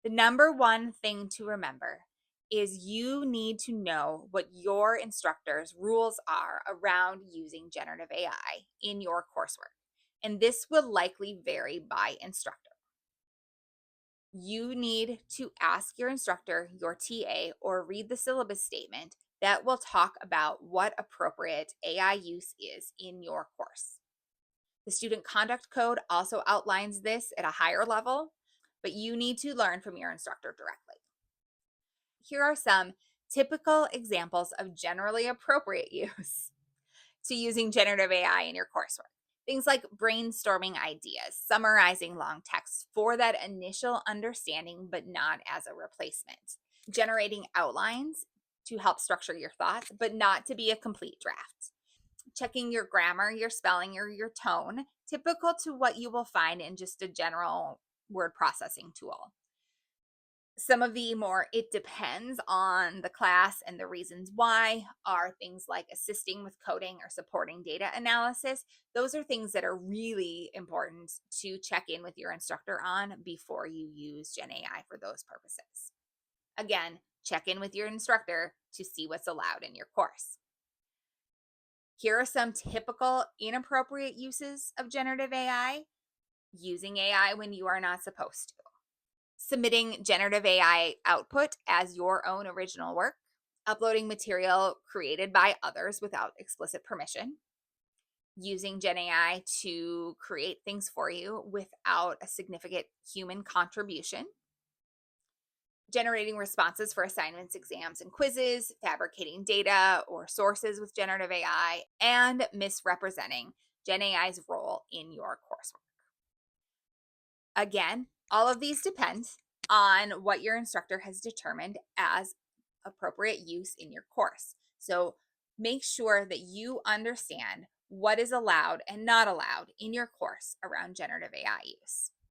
The number one thing to remember is you need to know what your instructor's rules are around using generative AI in your coursework. And this will likely vary by instructor. You need to ask your instructor, your TA, or read the syllabus statement that will talk about what appropriate AI use is in your course. The student conduct code also outlines this at a higher level, but you need to learn from your instructor directly. Here are some typical examples of generally appropriate use to using generative AI in your coursework. Things like brainstorming ideas, summarizing long text for that initial understanding, but not as a replacement. Generating outlines to help structure your thoughts, but not to be a complete draft. Checking your grammar, your spelling, or your tone, typical to what you will find in just a general word processing tool. Some of the more it depends on the class and the reasons why are things like assisting with coding or supporting data analysis. Those are things that are really important to check in with your instructor on before you use GenAI for those purposes. Again, check in with your instructor to see what's allowed in your course. Here are some typical inappropriate uses of generative AI. Using AI when you are not supposed to. Submitting generative AI output as your own original work, uploading material created by others without explicit permission, using GenAI to create things for you without a significant human contribution, generating responses for assignments, exams, and quizzes, fabricating data or sources with generative AI, and misrepresenting GenAI's role in your coursework. Again, all of these depend on what your instructor has determined as appropriate use in your course. So make sure that you understand what is allowed and not allowed in your course around generative AI use.